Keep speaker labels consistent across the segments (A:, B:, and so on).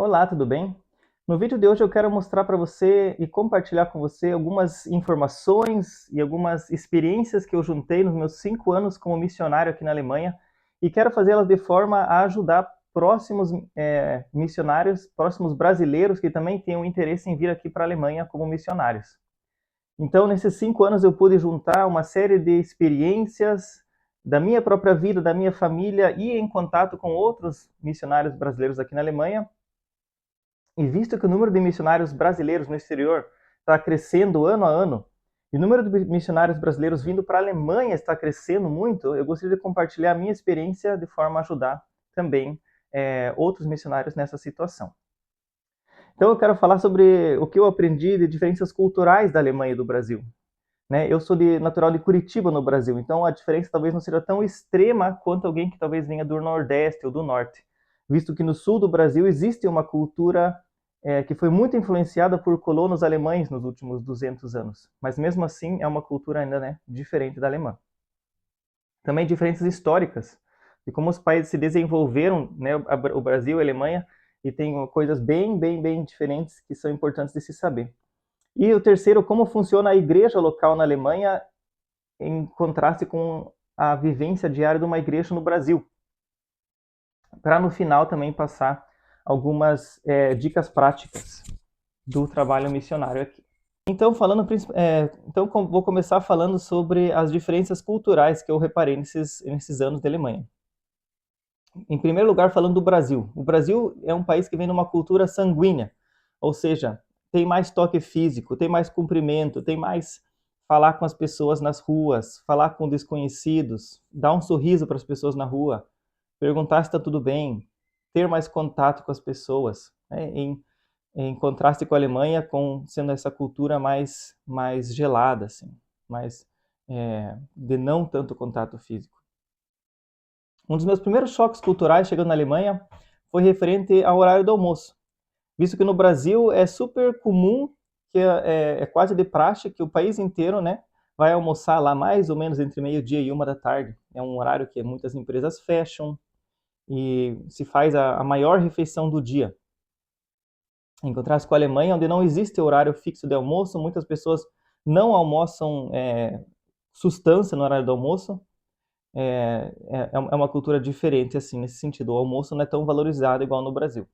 A: Olá, tudo bem? No vídeo de hoje eu quero mostrar para você e compartilhar com você algumas informações e algumas experiências que eu juntei nos meus 5 anos como missionário aqui na Alemanha e quero fazê-las de forma a ajudar próximos missionários, próximos brasileiros que também tenham interesse em vir aqui para a Alemanha como missionários. Então, nesses 5 anos eu pude juntar uma série de experiências da minha própria vida, da minha família e em contato com outros missionários brasileiros aqui na Alemanha. E visto que o número de missionários brasileiros no exterior está crescendo ano a ano, e o número de missionários brasileiros vindo para a Alemanha está crescendo muito, eu gostaria de compartilhar a minha experiência de forma a ajudar também outros missionários nessa situação. Então eu quero falar sobre o que eu aprendi de diferenças culturais da Alemanha e do Brasil. Né? Eu sou natural de Curitiba, no Brasil, então a diferença talvez não seja tão extrema quanto alguém que talvez venha do Nordeste ou do Norte, visto que no sul do Brasil existe uma cultura que foi muito influenciada por colonos alemães nos últimos 200 anos, mas mesmo assim é uma cultura ainda diferente da alemã. Também diferenças históricas, de como os países se desenvolveram, né, o Brasil e a Alemanha, e tem coisas bem diferentes que são importantes de se saber. E o terceiro, como funciona a igreja local na Alemanha em contraste com a vivência diária de uma igreja no Brasil. Para no final também passar algumas dicas práticas do trabalho missionário aqui. Então, vou começar falando sobre as diferenças culturais que eu reparei nesses anos da Alemanha. Em primeiro lugar, falando do Brasil. O Brasil é um país que vem numa cultura sanguínea, ou seja, tem mais toque físico, tem mais cumprimento, tem mais falar com as pessoas nas ruas, falar com desconhecidos, dar um sorriso para as pessoas na rua, perguntar se está tudo bem, ter mais contato com as pessoas, né? Em contraste com a Alemanha, sendo essa cultura mais gelada, assim, mais de não tanto contato físico. Um dos meus primeiros choques culturais chegando na Alemanha foi referente ao horário do almoço. Visto que no Brasil é super comum, que é quase de praxe, que o país inteiro, né, vai almoçar lá mais ou menos entre meio-dia e 1 da tarde. É um horário que muitas empresas fecham e se faz a maior refeição do dia. Em contraste com a Alemanha, onde não existe horário fixo de almoço, muitas pessoas não almoçam substância no horário do almoço. É uma cultura diferente, assim, nesse sentido. O almoço não é tão valorizado igual no Brasil.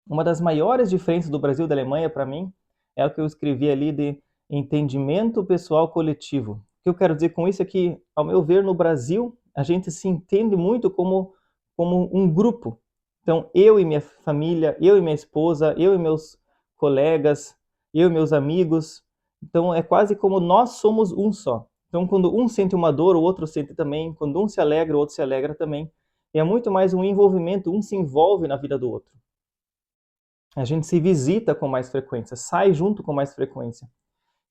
A: Uma das maiores diferenças do Brasil e da Alemanha, para mim, é o que eu escrevi ali de entendimento pessoal coletivo. O que eu quero dizer com isso é que, ao meu ver, no Brasil, a gente se entende muito como um grupo. Então, eu e minha família, eu e minha esposa, eu e meus colegas, eu e meus amigos. Então, é quase como nós somos um só. Então, quando um sente uma dor, o outro sente também. Quando um se alegra, o outro se alegra também. É muito mais um envolvimento, um se envolve na vida do outro. A gente se visita com mais frequência, sai junto com mais frequência.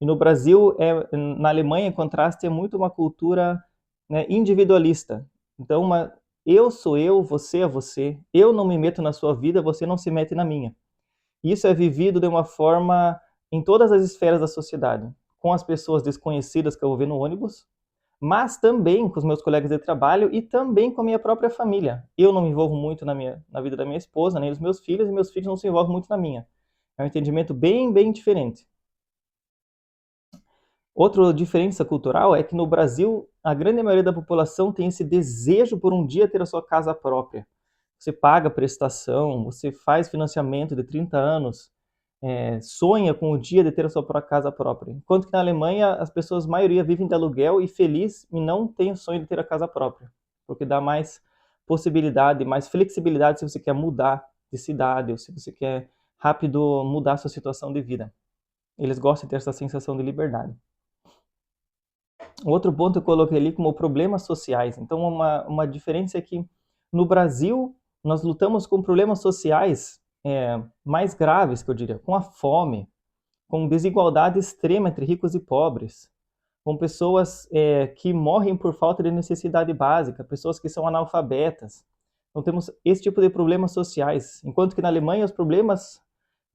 A: E no Brasil, na Alemanha, em contraste, é muito uma cultura, né, individualista. Então, eu sou eu, você é você, eu não me meto na sua vida, você não se mete na minha. Isso é vivido de uma forma em todas as esferas da sociedade, com as pessoas desconhecidas que eu vou ver no ônibus, mas também com os meus colegas de trabalho e também com a minha própria família. Eu não me envolvo muito na vida da minha esposa, nem dos meus filhos, e meus filhos não se envolvem muito na minha. É um entendimento bem diferente. Outra diferença cultural é que no Brasil, a grande maioria da população tem esse desejo por um dia ter a sua casa própria. Você paga prestação, você faz financiamento de 30 anos, sonha com o dia de ter a sua casa própria. Enquanto que na Alemanha, as pessoas, a maioria, vivem de aluguel e feliz e não tem o sonho de ter a casa própria, porque dá mais possibilidade, mais flexibilidade se você quer mudar de cidade ou se você quer rápido mudar a sua situação de vida. Eles gostam de ter essa sensação de liberdade. Outro ponto eu coloquei ali como problemas sociais. Então, uma diferença é que no Brasil, nós lutamos com problemas sociais mais graves, que eu diria, com a fome, com desigualdade extrema entre ricos e pobres, com pessoas que morrem por falta de necessidade básica, pessoas que são analfabetas. Então, temos esse tipo de problemas sociais. Enquanto que na Alemanha, os problemas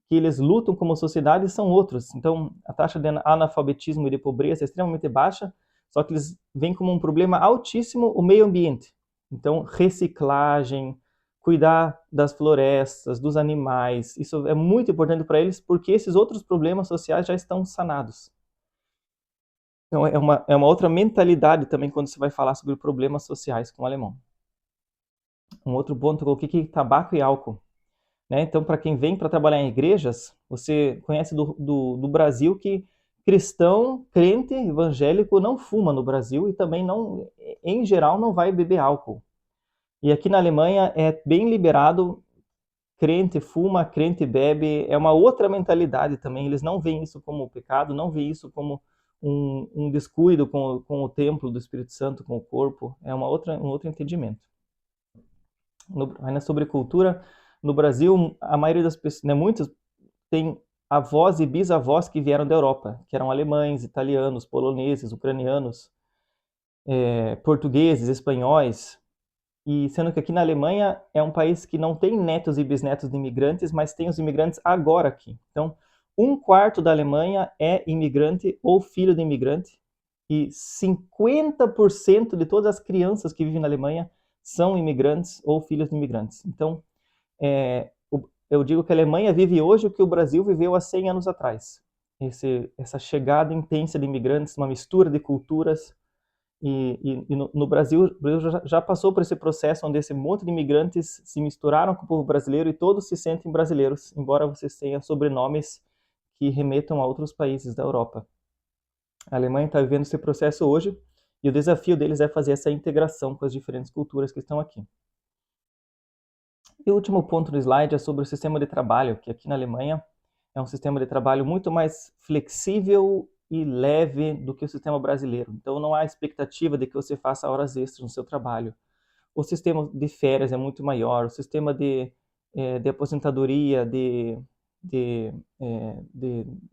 A: que eles lutam como sociedade são outros. Então, a taxa de analfabetismo e de pobreza é extremamente baixa, só que eles veem como um problema altíssimo o meio ambiente. Então, reciclagem, cuidar das florestas, dos animais. Isso é muito importante para eles porque esses outros problemas sociais já estão sanados. Então é uma outra mentalidade também quando você vai falar sobre problemas sociais com o alemão. Um outro ponto eu coloquei aqui, tabaco e álcool. Né? Então, para quem vem para trabalhar em igrejas, você conhece do Brasil que cristão, crente, evangélico não fuma no Brasil e também não, em geral, não vai beber álcool. E aqui na Alemanha é bem liberado, crente fuma, crente bebe, é uma outra mentalidade também. Eles não veem isso como pecado, não veem isso como um descuido com o templo do Espírito Santo, com o corpo. É um outro entendimento. Ainda sobre cultura, no Brasil, a maioria das pessoas, né, muitas têm avós e bisavós que vieram da Europa, que eram alemães, italianos, poloneses, ucranianos, portugueses, espanhóis. E sendo que aqui na Alemanha é um país que não tem netos e bisnetos de imigrantes, mas tem os imigrantes agora aqui. Então, um quarto da Alemanha é imigrante ou filho de imigrante, e 50% de todas as crianças que vivem na Alemanha são imigrantes ou filhos de imigrantes. Então, eu digo que a Alemanha vive hoje o que o Brasil viveu há 100 anos atrás. Essa chegada intensa de imigrantes, uma mistura de culturas. E no Brasil, o Brasil já passou por esse processo onde esse monte de imigrantes se misturaram com o povo brasileiro e todos se sentem brasileiros, embora vocês tenham sobrenomes que remetam a outros países da Europa. A Alemanha está vivendo esse processo hoje e o desafio deles é fazer essa integração com as diferentes culturas que estão aqui. E o último ponto do slide é sobre o sistema de trabalho, que aqui na Alemanha é um sistema de trabalho muito mais flexível e leve do que o sistema brasileiro. Então não há expectativa de que você faça horas extras no seu trabalho. O sistema de férias é muito maior, o sistema de aposentadoria, de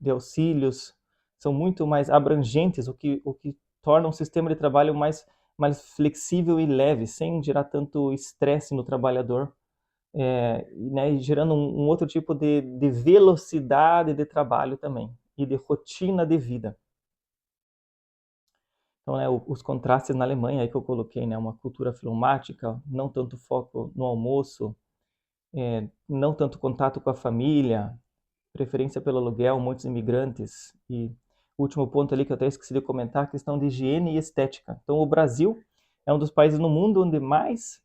A: auxílios são muito mais abrangentes, o que torna um sistema de trabalho mais flexível e leve, sem gerar tanto estresse no trabalhador, né, e gerando um outro tipo de velocidade de trabalho também, e de rotina de vida. Então, né, os contrastes na Alemanha aí que eu coloquei, né, uma cultura filomática, não tanto foco no almoço, não tanto contato com a família, preferência pelo aluguel, muitos imigrantes. E o último ponto ali que eu até esqueci de comentar, a questão de higiene e estética. Então, o Brasil é um dos países no mundo onde mais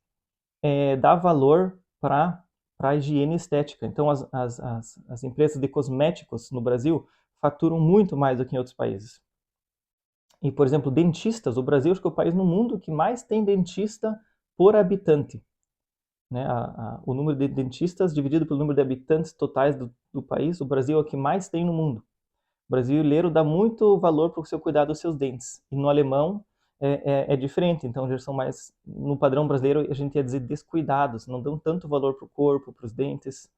A: dá valor para a higiene estética. Então, as empresas de cosméticos no Brasil faturam muito mais do que em outros países. E, por exemplo, dentistas, o Brasil acho que é o país no mundo que mais tem dentista por habitante. Né? O número de dentistas dividido pelo número de habitantes totais do país, o Brasil é o que mais tem no mundo. O brasileiro dá muito valor para o seu cuidado dos seus dentes. E no alemão é diferente, então eles são mais, no padrão brasileiro, a gente ia dizer descuidados, não dão tanto valor para o corpo, para os dentes,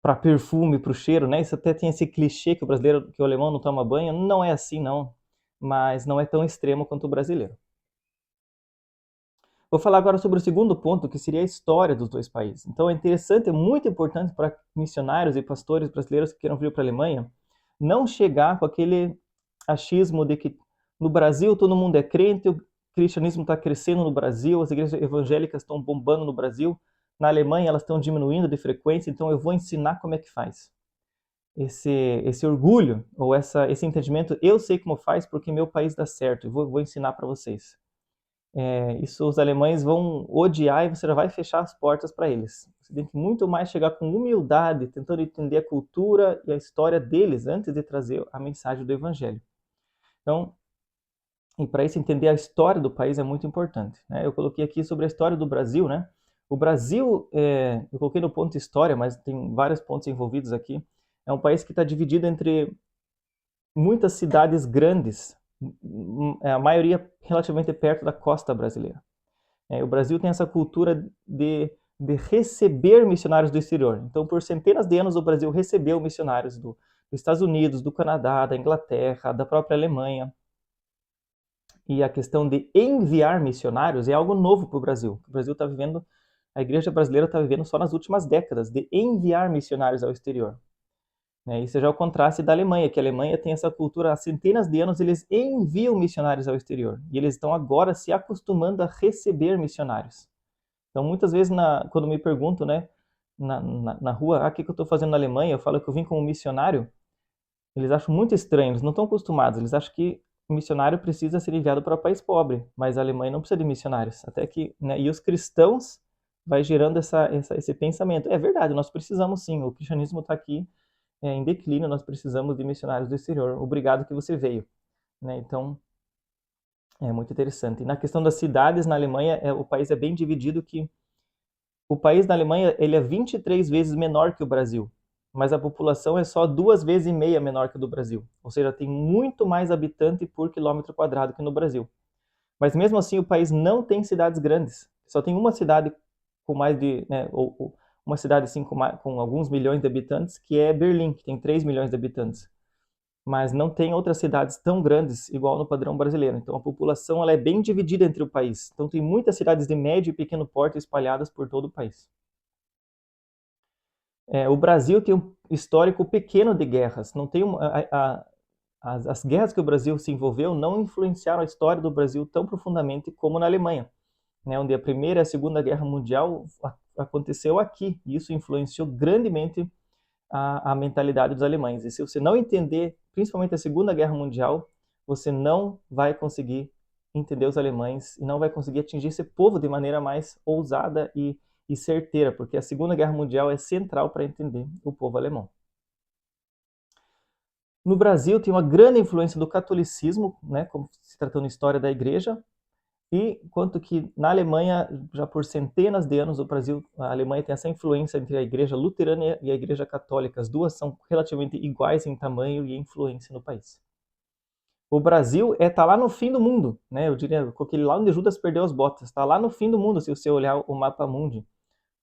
A: para perfume, para o cheiro, né? Isso até tem esse clichê que que o alemão não toma banho, não é assim não, mas não é tão extremo quanto o brasileiro. Vou falar agora sobre o segundo ponto, que seria a história dos dois países. Então é interessante, é muito importante para missionários e pastores brasileiros que queiram vir para a Alemanha, não chegar com aquele achismo de que no Brasil todo mundo é crente, o cristianismo está crescendo no Brasil, as igrejas evangélicas estão bombando no Brasil, na Alemanha elas estão diminuindo de frequência, então eu vou ensinar como é que faz. Esse orgulho, ou esse entendimento, eu sei como faz porque meu país dá certo, eu vou ensinar para vocês. Isso os alemães vão odiar e você já vai fechar as portas para eles. Você tem que muito mais chegar com humildade, tentando entender a cultura e a história deles antes de trazer a mensagem do evangelho. Então, e para isso entender a história do país é muito importante, né? Eu coloquei aqui sobre a história do Brasil, né? O Brasil, eu coloquei no ponto história, mas tem vários pontos envolvidos aqui. É um país que está dividido entre muitas cidades grandes, a maioria relativamente perto da costa brasileira. O Brasil tem essa cultura de receber missionários do exterior. Então, por centenas de anos, o Brasil recebeu missionários dos Estados Unidos, do Canadá, da Inglaterra, da própria Alemanha. E a questão de enviar missionários é algo novo para o Brasil. O Brasil está vivendo, a igreja brasileira está vivendo só nas últimas décadas, de enviar missionários ao exterior. Isso já é o contraste da Alemanha, que a Alemanha tem essa cultura há centenas de anos, eles enviam missionários ao exterior. E eles estão agora se acostumando a receber missionários. Então, muitas vezes, quando me perguntam, né, na rua, o que eu estou fazendo na Alemanha, eu falo que eu vim como missionário, eles acham muito estranho, eles não estão acostumados, eles acham que o missionário precisa ser enviado para um país pobre, mas a Alemanha não precisa de missionários. Até que, né, e os cristãos vai gerando esse pensamento. É verdade, nós precisamos sim, o cristianismo está aqui em declínio, nós precisamos de missionários do exterior. Obrigado que você veio. Né? Então, é muito interessante. E na questão das cidades na Alemanha, o país é bem dividido que o país da Alemanha ele é 23 vezes menor que o Brasil, mas a população é só 2,5 vezes menor que a do Brasil. Ou seja, tem muito mais habitante por quilômetro quadrado que no Brasil. Mas mesmo assim, o país não tem cidades grandes. Só tem uma cidade com mais de, né, ou uma cidade assim com alguns milhões de habitantes, que é Berlim, que tem 3 milhões de habitantes. Mas não tem outras cidades tão grandes igual no padrão brasileiro. Então a população ela é bem dividida entre o país. Então tem muitas cidades de médio e pequeno porte espalhadas por todo o país. O Brasil tem um histórico pequeno de guerras. Não tem as guerras que o Brasil se envolveu não influenciaram a história do Brasil tão profundamente como na Alemanha, né, onde a Primeira e a Segunda Guerra Mundial aconteceu aqui. E isso influenciou grandemente a mentalidade dos alemães. E se você não entender, principalmente a Segunda Guerra Mundial, você não vai conseguir entender os alemães e não vai conseguir atingir esse povo de maneira mais ousada e certeira, porque a Segunda Guerra Mundial é central para entender o povo alemão. No Brasil tem uma grande influência do catolicismo, né, como se tratando de história da igreja, e quanto que na Alemanha, já por centenas de anos, a Alemanha tem essa influência entre a igreja luterana e a igreja católica. As duas são relativamente iguais em tamanho e influência no país. O Brasil tá lá no fim do mundo, né? Eu diria, com aquele lá onde Judas perdeu as botas. Está lá no fim do mundo, se você olhar o mapa mundi.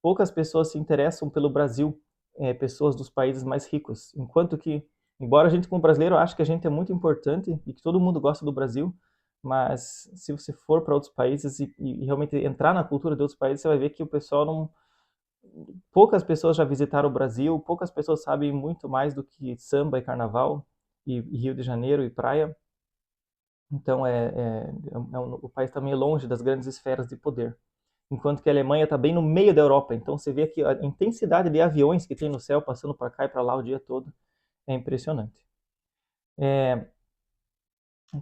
A: Poucas pessoas se interessam pelo Brasil, pessoas dos países mais ricos. Enquanto que, embora a gente como brasileiro ache que a gente é muito importante e que todo mundo gosta do Brasil, mas se você for para outros países e realmente entrar na cultura de outros países, você vai ver que o pessoal não... Poucas pessoas já visitaram o Brasil, poucas pessoas sabem muito mais do que samba e carnaval, e Rio de Janeiro e praia. Então, o país está meio longe das grandes esferas de poder. Enquanto que a Alemanha está bem no meio da Europa. Então você vê que a intensidade de aviões que tem no céu, passando para cá e para lá o dia todo, é impressionante.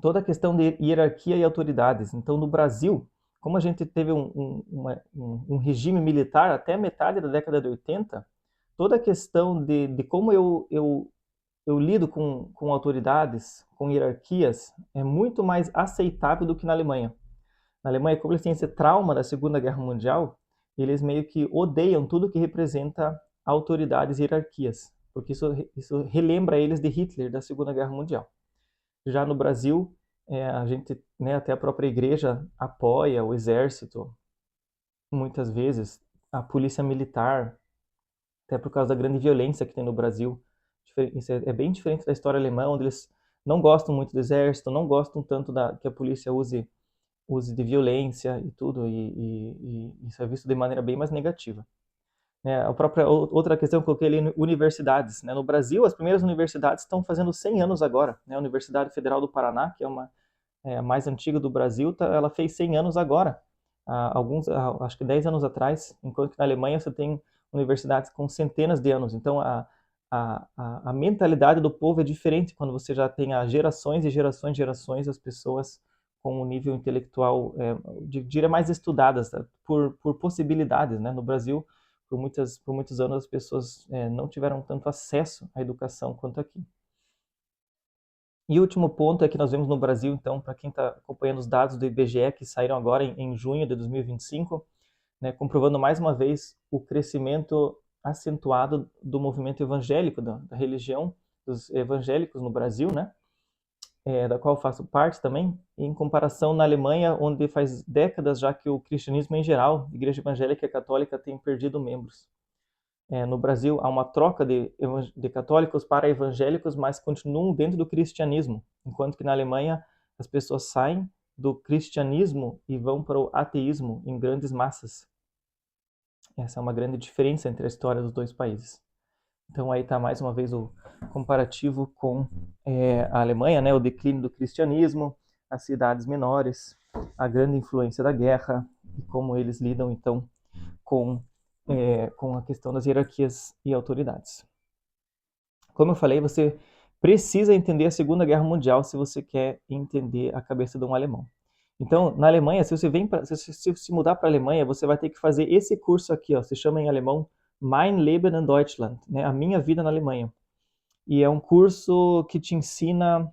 A: Toda a questão de hierarquia e autoridades. Então, no Brasil, como a gente teve um regime militar até metade da década de 80, toda a questão de como eu lido com autoridades, com hierarquias, é muito mais aceitável do que na Alemanha. Na Alemanha, como eles têm esse trauma da Segunda Guerra Mundial, eles meio que odeiam tudo que representa autoridades e hierarquias, porque isso relembra eles de Hitler, da Segunda Guerra Mundial. Já no Brasil, a gente, né, até a própria igreja apoia o exército, muitas vezes, a polícia militar, até por causa da grande violência que tem no Brasil. Isso é bem diferente da história alemã, onde eles não gostam muito do exército, não gostam tanto que a polícia use de violência e tudo, e isso é visto de maneira bem mais negativa. A própria outra questão que eu coloquei ali, universidades. No Brasil, as primeiras universidades estão fazendo 100 anos agora. A Universidade Federal do Paraná, que é a mais antiga do Brasil, ela fez 100 anos agora, acho que 10 anos atrás, enquanto que na Alemanha você tem universidades com centenas de anos. Então, a mentalidade do povo é diferente quando você já tem gerações e gerações e gerações as pessoas com um nível intelectual, diria, mais estudadas, por possibilidades. No Brasil, por muitos anos, as pessoas não tiveram tanto acesso à educação quanto aqui. E o último ponto é que nós vemos no Brasil, então, para quem está acompanhando os dados do IBGE, que saíram agora em junho de 2025, comprovando mais uma vez o crescimento acentuado do movimento evangélico, da religião dos evangélicos no Brasil, da qual faço parte também, em comparação na Alemanha, onde faz décadas já que o cristianismo em geral, a igreja evangélica e católica, tem perdido membros. No Brasil, há uma troca de católicos para evangélicos, mas continuam dentro do cristianismo, enquanto que na Alemanha as pessoas saem do cristianismo e vão para o ateísmo em grandes massas. Essa é uma grande diferença entre a história dos dois países. Então aí está mais uma vez o comparativo com a Alemanha, o declínio do cristianismo, as cidades menores, a grande influência da guerra e como eles lidam então com a questão das hierarquias e autoridades. Como eu falei, você precisa entender a Segunda Guerra Mundial se você quer entender a cabeça de um alemão. Então, na Alemanha, se você se mudar para a Alemanha, você vai ter que fazer esse curso aqui, ó, se chama em alemão Mein Leben in Deutschland, né, a minha vida na Alemanha. E é um curso que te ensina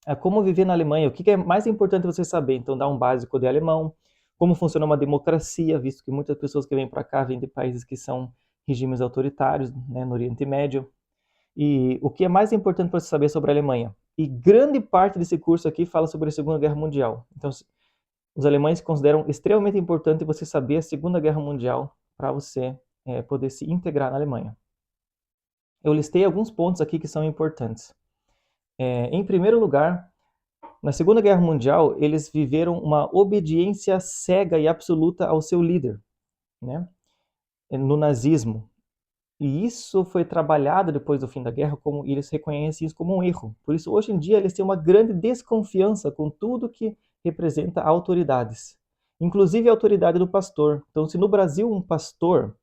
A: a como viver na Alemanha, o que é mais importante você saber. Então, dá um básico de alemão, como funciona uma democracia, visto que muitas pessoas que vêm para cá vêm de países que são regimes autoritários, né, no Oriente Médio. E o que é mais importante para você saber sobre a Alemanha? E grande parte desse curso aqui fala sobre a Segunda Guerra Mundial. Então, os alemães consideram extremamente importante você saber a Segunda Guerra Mundial para você poder se integrar na Alemanha. Eu listei alguns pontos aqui que são importantes. Em primeiro lugar, na Segunda Guerra Mundial, eles viveram uma obediência cega e absoluta ao seu líder, né? No nazismo. E isso foi trabalhado depois do fim da guerra, como eles reconhecem isso como um erro. Por isso, hoje em dia, eles têm uma grande desconfiança com tudo que representa autoridades, inclusive a autoridade do pastor. Então, se no Brasil um pastor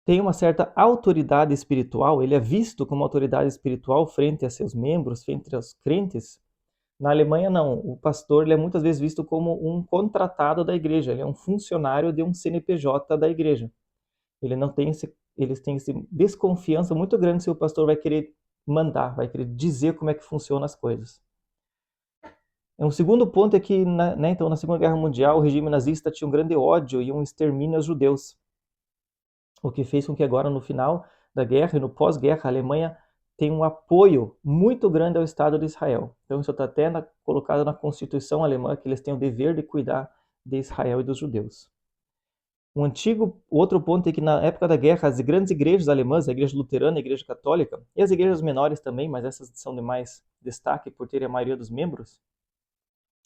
A: tem uma certa autoridade espiritual, ele é visto como autoridade espiritual frente a seus membros, frente aos crentes, na Alemanha não. O pastor ele é muitas vezes visto como um contratado da igreja, ele é um funcionário de um CNPJ da igreja. Eles têm essa desconfiança muito grande se o pastor vai querer mandar, vai querer dizer como é que funcionam as coisas. Um segundo ponto é que, então, na Segunda Guerra Mundial, o regime nazista tinha um grande ódio e um extermínio aos judeus, o que fez com que agora, no final da guerra e no pós-guerra, a Alemanha tem um apoio muito grande ao Estado de Israel. Então, isso está até colocado na Constituição alemã, que eles têm o dever de cuidar de Israel e dos judeus. Outro ponto é que na época da guerra, as grandes igrejas alemãs, a igreja luterana, a igreja católica, e as igrejas menores também, mas essas são de mais destaque por terem a maioria dos membros,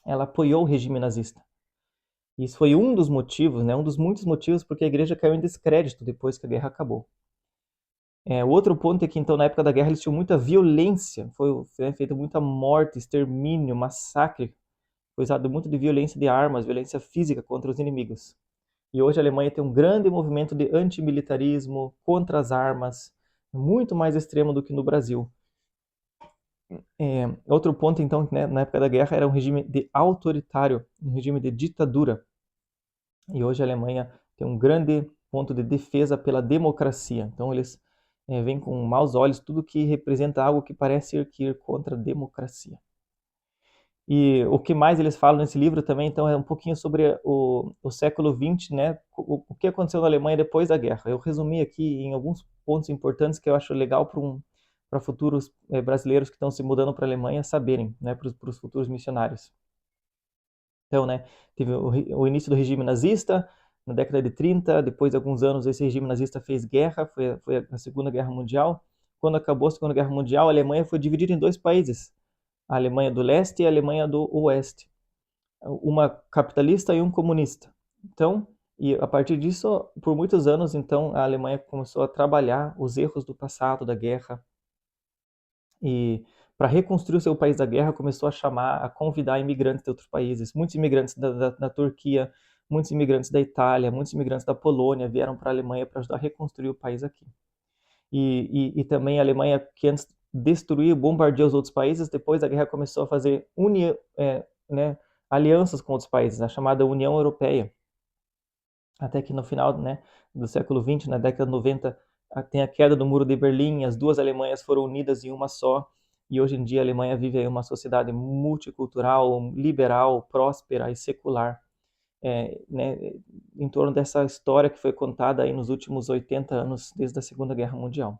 A: ela apoiou o regime nazista. Isso foi um dos motivos, né, um dos muitos motivos porque a igreja caiu em descrédito depois que a guerra acabou. O outro ponto é que, então, na época da guerra, eles tinham muita violência, foi feita muita morte, extermínio, massacre, foi usado muito de violência de armas, violência física contra os inimigos. E hoje a Alemanha tem um grande movimento de antimilitarismo, contra as armas, muito mais extremo do que no Brasil. Outro ponto, então, né, na época da guerra, era um regime autoritário, um regime de ditadura. E hoje a Alemanha tem um grande ponto de defesa pela democracia. Então eles veem com maus olhos tudo que representa algo que parece ir contra a democracia. E o que mais eles falam nesse livro também, então, é um pouquinho sobre o século XX, né? O que aconteceu na Alemanha depois da guerra. Eu resumi aqui em alguns pontos importantes que eu acho legal para futuros brasileiros que estão se mudando para a Alemanha saberem, né? Para os futuros missionários. Então, né? Teve o início do regime nazista na década de 30, depois de alguns anos esse regime nazista fez guerra, foi a Segunda Guerra Mundial. Quando acabou a Segunda Guerra Mundial, a Alemanha foi dividida em dois países, a Alemanha do Leste e a Alemanha do Oeste, uma capitalista e um comunista. Então, e a partir disso, por muitos anos, então, a Alemanha começou a trabalhar os erros do passado, da guerra, e para reconstruir o seu país da guerra, começou a convidar imigrantes de outros países. Muitos imigrantes da Turquia, muitos imigrantes da Itália, muitos imigrantes da Polônia vieram para a Alemanha para ajudar a reconstruir o país aqui. E também a Alemanha, que antes destruía, bombardeou os outros países, depois da guerra começou a fazer alianças com outros países, a chamada União Europeia. Até que no final, né, do século XX, na década de 90, tem a queda do Muro de Berlim, as duas Alemanhas foram unidas em uma só, e hoje em dia a Alemanha vive em uma sociedade multicultural, liberal, próspera e secular, né, em torno dessa história que foi contada aí nos últimos 80 anos, desde a Segunda Guerra Mundial.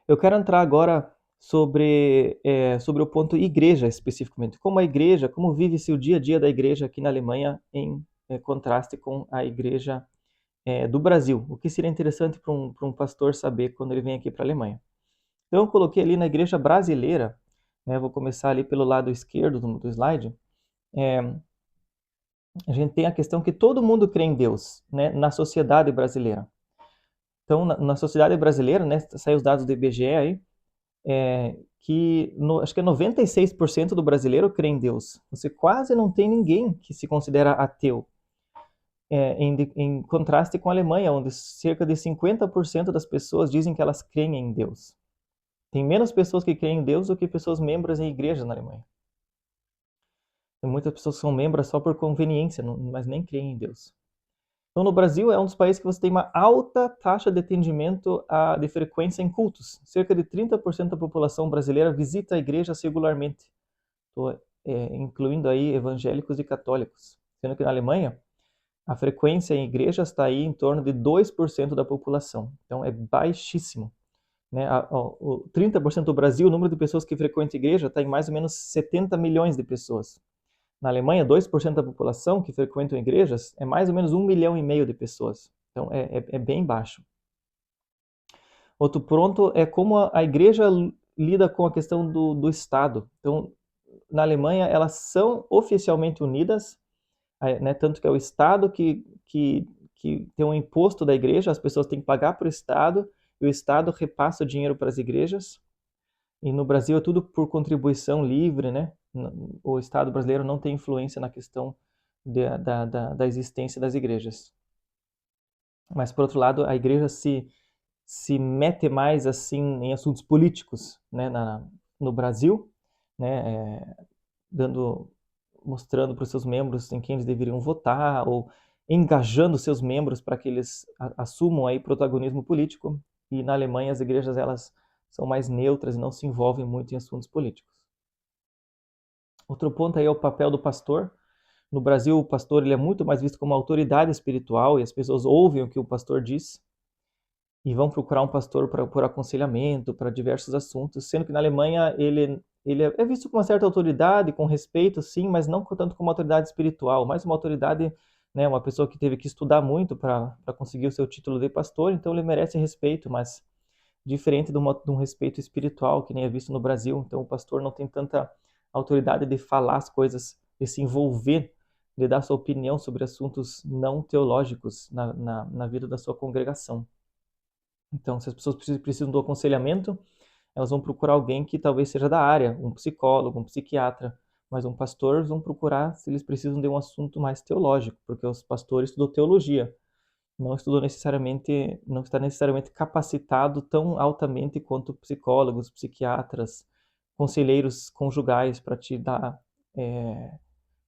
A: Eu quero entrar agora sobre o ponto igreja especificamente. Como vive-se o dia a dia da igreja aqui na Alemanha em contraste com a igreja do Brasil. O que seria interessante para um pastor saber quando ele vem aqui para a Alemanha. Então eu coloquei ali na igreja brasileira, né, vou começar ali pelo lado esquerdo do slide, a gente tem a questão que todo mundo crê em Deus, né, na sociedade brasileira. Então, na sociedade brasileira, né, saiu os dados do IBGE aí, que acho que é 96% do brasileiro crê em Deus. Você quase não tem ninguém que se considera ateu. Em contraste com a Alemanha, onde cerca de 50% das pessoas dizem que elas creem em Deus. Tem menos pessoas que creem em Deus do que pessoas membros em igrejas na Alemanha. Tem muitas pessoas que são membros só por conveniência, mas nem creem em Deus. Então, no Brasil, é um dos países que você tem uma alta taxa de atendimento de frequência em cultos. Cerca de 30% da população brasileira visita a igreja regularmente, incluindo aí evangélicos e católicos. Sendo que na Alemanha, a frequência em igrejas está aí em torno de 2% da população. Então, é baixíssimo. Né? O 30% do Brasil, o número de pessoas que frequentam a igreja está em mais ou menos 70 milhões de pessoas. Na Alemanha, 2% da população que frequentam igrejas é mais ou menos 1,5 milhão de pessoas. Então, é bem baixo. Outro ponto é como a igreja lida com a questão do Estado. Então, na Alemanha, elas são oficialmente unidas, né, tanto que é o Estado que tem um imposto da igreja, as pessoas têm que pagar para o Estado, e o Estado repassa o dinheiro para as igrejas. E no Brasil é tudo por contribuição livre, né? O Estado brasileiro não tem influência na questão da existência das igrejas. Mas, por outro lado, a igreja se mete mais assim em assuntos políticos, né, no Brasil, né, mostrando para os seus membros em quem eles deveriam votar, ou engajando seus membros para que eles assumam aí protagonismo político. E na Alemanha as igrejas elas são mais neutras e não se envolvem muito em assuntos políticos. Outro ponto aí é o papel do pastor. No Brasil, o pastor ele é muito mais visto como uma autoridade espiritual e as pessoas ouvem o que o pastor diz e vão procurar um pastor por aconselhamento, para diversos assuntos, sendo que na Alemanha ele é visto com uma certa autoridade, com respeito, sim, mas não tanto como uma autoridade espiritual, mais uma autoridade, né, uma pessoa que teve que estudar muito para conseguir o seu título de pastor, então ele merece respeito, mas diferente de um respeito espiritual, que nem é visto no Brasil. Então o pastor não tem tanta autoridade de falar as coisas, de se envolver, de dar sua opinião sobre assuntos não teológicos na vida da sua congregação. Então, se as pessoas precisam do aconselhamento, elas vão procurar alguém que talvez seja da área, um psicólogo, um psiquiatra, mas um pastor vão procurar se eles precisam de um assunto mais teológico, porque os pastores estudam teologia, não está necessariamente capacitado tão altamente quanto psicólogos, psiquiatras, conselheiros conjugais para te dar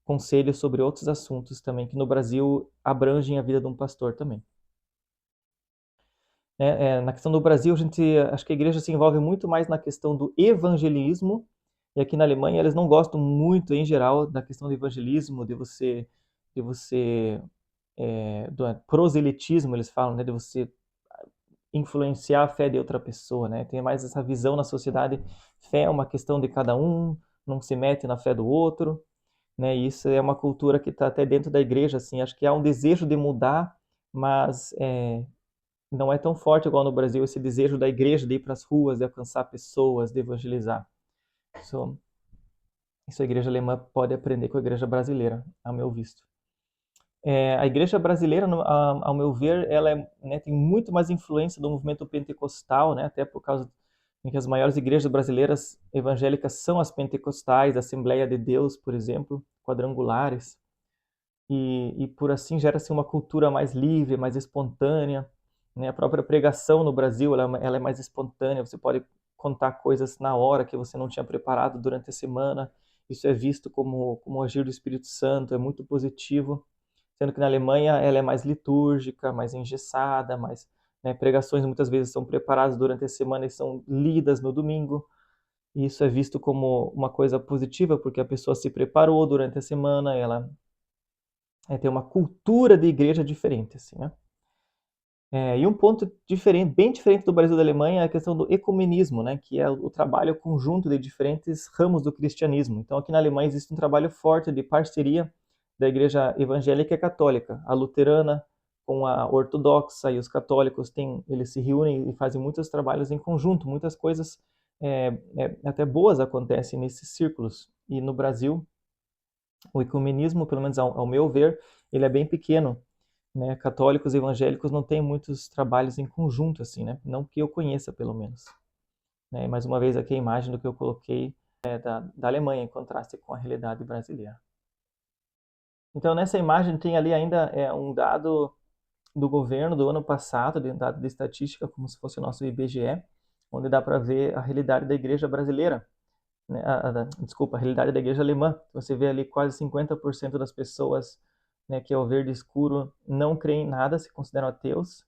A: conselhos sobre outros assuntos também, que no Brasil abrangem a vida de um pastor também. Na questão do Brasil, acho que a igreja se envolve muito mais na questão do evangelismo, e aqui na Alemanha eles não gostam muito, em geral, da questão do evangelismo, do proselitismo, eles falam, né, de você influenciar a fé de outra pessoa, né? Tem mais essa visão na sociedade, fé é uma questão de cada um, não se mete na fé do outro, né? E isso é uma cultura que está até dentro da igreja, assim, acho que há um desejo de mudar, mas não é tão forte igual no Brasil esse desejo da igreja de ir para as ruas, de alcançar pessoas, de evangelizar. Isso a igreja alemã pode aprender com a igreja brasileira, a meu visto. A igreja brasileira, ao meu ver, ela tem muito mais influência do movimento pentecostal, né, até por causa de que as maiores igrejas brasileiras evangélicas são as pentecostais, a Assembleia de Deus, por exemplo, quadrangulares, e por assim gera-se uma cultura mais livre, mais espontânea, né? A própria pregação no Brasil ela é mais espontânea, você pode contar coisas na hora que você não tinha preparado durante a semana, isso é visto como agir do Espírito Santo, é muito positivo, sendo que na Alemanha ela é mais litúrgica, mais engessada, né, pregações muitas vezes são preparadas durante a semana e são lidas no domingo, e isso é visto como uma coisa positiva, porque a pessoa se preparou durante a semana, ela tem uma cultura de igreja diferente, assim, né? E um ponto diferente, bem diferente do Brasil e da Alemanha é a questão do ecumenismo, né, que é o trabalho conjunto de diferentes ramos do cristianismo. Então, aqui na Alemanha existe um trabalho forte de parceria da igreja evangélica e católica, a luterana com a ortodoxa, e os católicos eles se reúnem e fazem muitos trabalhos em conjunto, muitas coisas até boas acontecem nesses círculos. E no Brasil, o ecumenismo, pelo menos ao meu ver, ele é bem pequeno, né? Católicos e evangélicos não têm muitos trabalhos em conjunto, assim, né? Não que eu conheça, pelo menos. né? E mais uma vez aqui a imagem do que eu coloquei da Alemanha, em contraste com a realidade brasileira. Então, nessa imagem tem ali ainda um dado do governo do ano passado, de um dado de estatística, como se fosse o nosso IBGE, onde dá para ver a realidade da igreja brasileira, né? Desculpa, a realidade da igreja alemã. Você vê ali quase 50% das pessoas, né, que é o verde escuro, não creem em nada, se consideram ateus.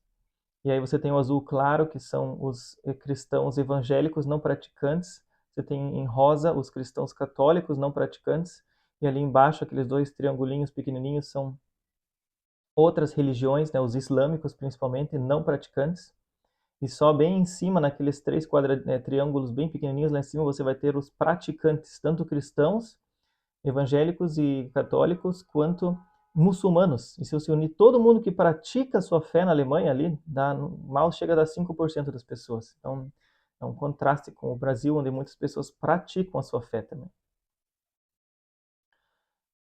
A: E aí você tem o azul claro, que são os cristãos evangélicos não praticantes. Você tem em rosa os cristãos católicos não praticantes. E ali embaixo, aqueles dois triangulinhos pequenininhos são outras religiões, né, os islâmicos principalmente, não praticantes. E só bem em cima, naqueles três triângulos bem pequenininhos lá em cima, você vai ter os praticantes, tanto cristãos, evangélicos e católicos, quanto muçulmanos. E se você unir todo mundo que pratica a sua fé na Alemanha ali, mal chega a dar 5% das pessoas. Então, é um contraste com o Brasil, onde muitas pessoas praticam a sua fé também.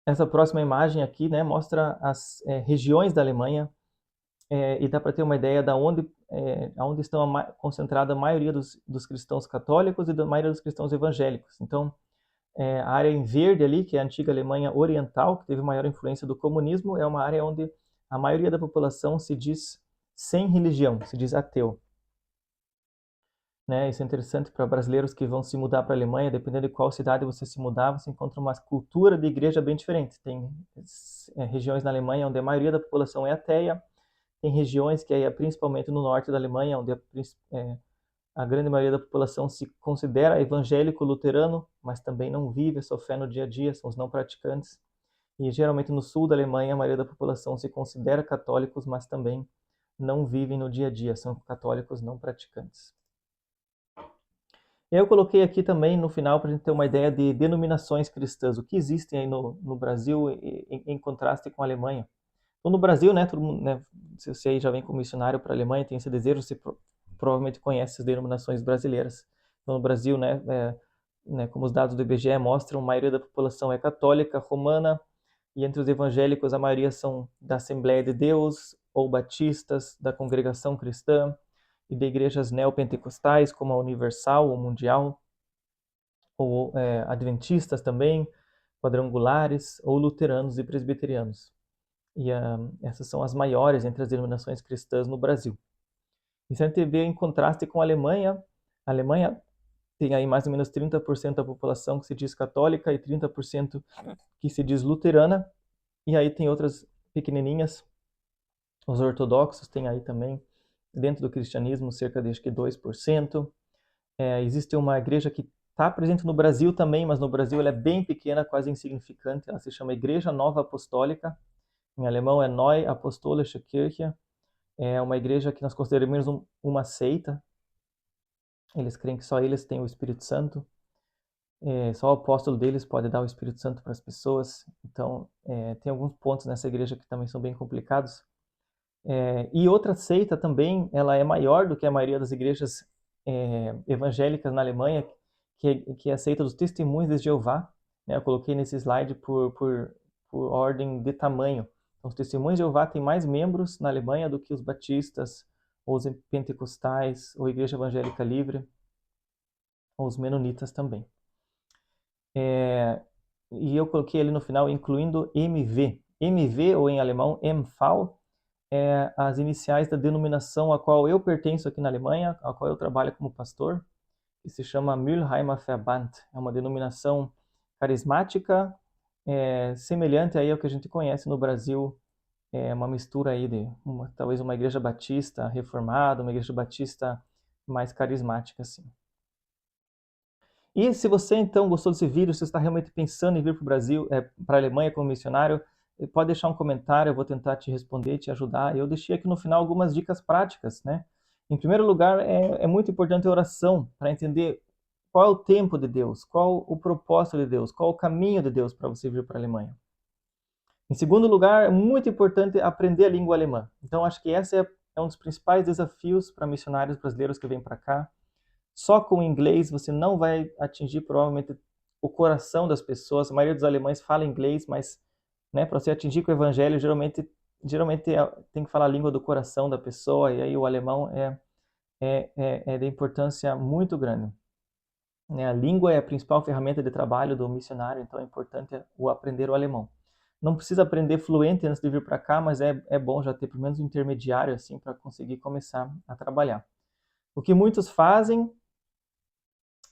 A: Essa próxima imagem aqui, né, mostra as regiões da Alemanha, e dá para ter uma ideia da onde estão concentrada a maioria dos cristãos católicos e da maioria dos cristãos evangélicos. Então, a área em verde ali, que é a antiga Alemanha Oriental, que teve maior influência do comunismo, é uma área onde a maioria da população se diz sem religião, se diz ateu. Né? Isso é interessante para brasileiros que vão se mudar para a Alemanha, dependendo de qual cidade você se mudar, você encontra uma cultura de igreja bem diferente. Tem regiões na Alemanha onde a maioria da população é ateia, tem regiões que é principalmente no norte da Alemanha, onde a grande maioria da população se considera evangélico luterano, mas também não vive a sua fé no dia a dia, são os não praticantes. E geralmente no sul da Alemanha, a maioria da população se considera católicos, mas também não vivem no dia a dia, são católicos não praticantes. Eu coloquei aqui também no final para a gente ter uma ideia de denominações cristãs, o que existem aí no Brasil em contraste com a Alemanha. Então, no Brasil, né, todo mundo, né, se você aí já vem como missionário para a Alemanha, tem esse desejo, você provavelmente conhece as denominações brasileiras. Então, no Brasil, né, como os dados do IBGE mostram, a maioria da população é católica, romana, e entre os evangélicos a maioria são da Assembleia de Deus ou batistas, da Congregação Cristã e de igrejas neopentecostais, como a Universal ou Mundial, ou adventistas também, quadrangulares, ou luteranos e presbiterianos. E essas são as maiores entre as denominações cristãs no Brasil. E se a gente vê em contraste com a Alemanha tem aí mais ou menos 30% da população que se diz católica e 30% que se diz luterana, e aí tem outras pequenininhas, os ortodoxos tem aí também, dentro do cristianismo, cerca de acho que 2%. Existe uma igreja que está presente no Brasil também, mas no Brasil ela é bem pequena, quase insignificante, ela se chama Igreja Nova Apostólica, em alemão é Neue Apostolische Kirche, é uma igreja que nós consideramos uma seita. Eles creem que só eles têm o Espírito Santo, só o apóstolo deles pode dar o Espírito Santo para as pessoas. Então, tem alguns pontos nessa igreja que também são bem complicados. E outra seita também, ela é maior do que a maioria das igrejas evangélicas na Alemanha, que é a seita dos Testemunhos de Jeová. Né? Eu coloquei nesse slide por ordem de tamanho. Então, os Testemunhos de Jeová têm mais membros na Alemanha do que os batistas, ou os pentecostais, ou a Igreja Evangélica Livre, ou os menonitas também. E eu coloquei ali no final, incluindo MV. MV, ou em alemão, MV, é as iniciais da denominação a qual eu pertenço aqui na Alemanha, a qual eu trabalho como pastor, que se chama Mülheimer Verband. É uma denominação carismática, semelhante aí ao que a gente conhece no Brasil, uma mistura aí de talvez uma igreja batista reformada, uma igreja batista mais carismática, assim. E se você então gostou desse vídeo, se você está realmente pensando em vir para o Brasil, para a Alemanha como missionário, pode deixar um comentário, eu vou tentar te responder, te ajudar. Eu deixei aqui no final algumas dicas práticas, né? Em primeiro lugar, é muito importante a oração para entender qual é o tempo de Deus, qual o propósito de Deus, qual o caminho de Deus para você vir para a Alemanha. Em segundo lugar, é muito importante aprender a língua alemã. Então, acho que esse é um dos principais desafios para missionários brasileiros que vêm para cá. Só com o inglês você não vai atingir provavelmente o coração das pessoas. A maioria dos alemães fala inglês, mas né, para você atingir com o evangelho, geralmente tem que falar a língua do coração da pessoa, e aí o alemão é de importância muito grande, né? A língua é a principal ferramenta de trabalho do missionário, então é importante o aprender o alemão. Não precisa aprender fluente antes de vir para cá, mas é bom já ter pelo menos um intermediário assim para conseguir começar a trabalhar. O que muitos fazem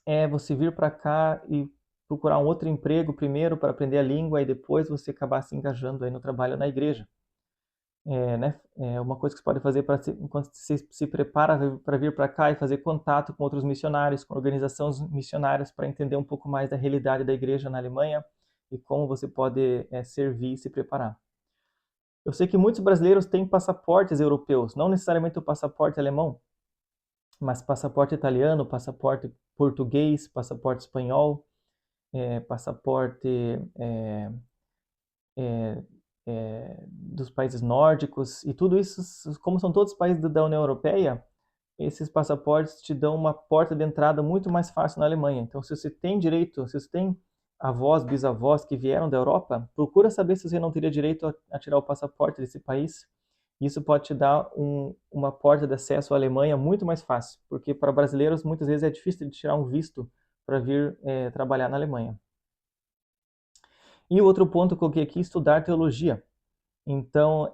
A: é você vir para cá e procurar um outro emprego primeiro para aprender a língua e depois você acabar se engajando aí no trabalho na igreja. Né? É uma coisa que você pode fazer enquanto você se prepara para vir para cá e fazer contato com outros missionários, com organizações missionárias, para entender um pouco mais da realidade da igreja na Alemanha e como você pode servir e se preparar. Eu sei que muitos brasileiros têm passaportes europeus, não necessariamente o passaporte alemão, mas passaporte italiano, passaporte português, passaporte espanhol, passaporte dos países nórdicos, e tudo isso, como são todos países da União Europeia, esses passaportes te dão uma porta de entrada muito mais fácil na Alemanha. Então, se você tem direito, se você tem avós, bisavós que vieram da Europa, procura saber se você não teria direito a tirar o passaporte desse país. Isso pode te dar uma porta de acesso à Alemanha muito mais fácil, porque para brasileiros muitas vezes é difícil de tirar um visto para vir trabalhar na Alemanha. E o outro ponto que eu coloquei aqui, estudar teologia. Então,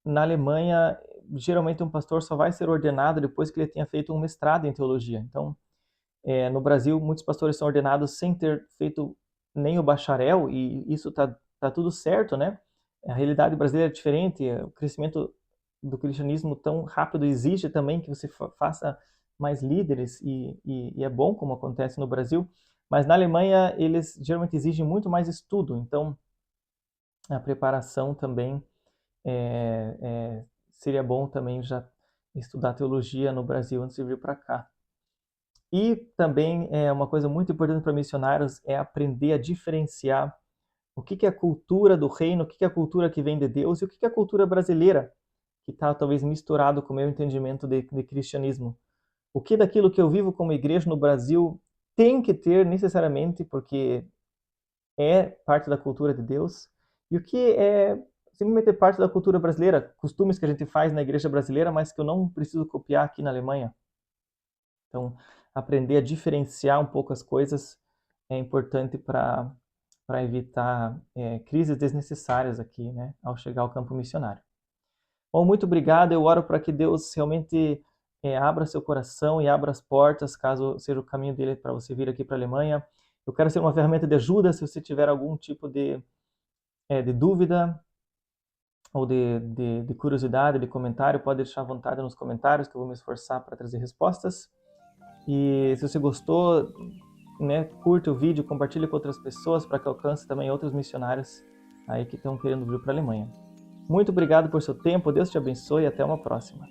A: na Alemanha, geralmente um pastor só vai ser ordenado depois que ele tenha feito um mestrado em teologia. Então, no Brasil, muitos pastores são ordenados sem ter feito nem o bacharel, e isso tá tudo certo, né? A realidade brasileira é diferente, o crescimento do cristianismo tão rápido exige também que você faça mais líderes, e é bom como acontece no Brasil, mas na Alemanha eles geralmente exigem muito mais estudo, então a preparação também seria bom também já estudar teologia no Brasil antes de vir para cá. E também uma coisa muito importante para missionários é aprender a diferenciar o que é a cultura do reino, o que é a cultura que vem de Deus e o que é a cultura brasileira, que está talvez misturado com o meu entendimento de cristianismo. O que daquilo que eu vivo como igreja no Brasil tem que ter necessariamente, porque é parte da cultura de Deus, e o que é simplesmente parte da cultura brasileira, costumes que a gente faz na igreja brasileira, mas que eu não preciso copiar aqui na Alemanha. Então, aprender a diferenciar um pouco as coisas é importante para evitar crises desnecessárias aqui, né, ao chegar ao campo missionário. Bom, muito obrigado. Eu oro para que Deus realmente abra seu coração e abra as portas, caso seja o caminho dele para você vir aqui para a Alemanha. Eu quero ser uma ferramenta de ajuda se você tiver algum tipo de dúvida ou de curiosidade, de comentário, pode deixar à vontade nos comentários que eu vou me esforçar para trazer respostas. E se você gostou, né, curta o vídeo, compartilhe com outras pessoas para que alcance também outros missionários aí que estão querendo vir para a Alemanha. Muito obrigado por seu tempo, Deus te abençoe e até uma próxima.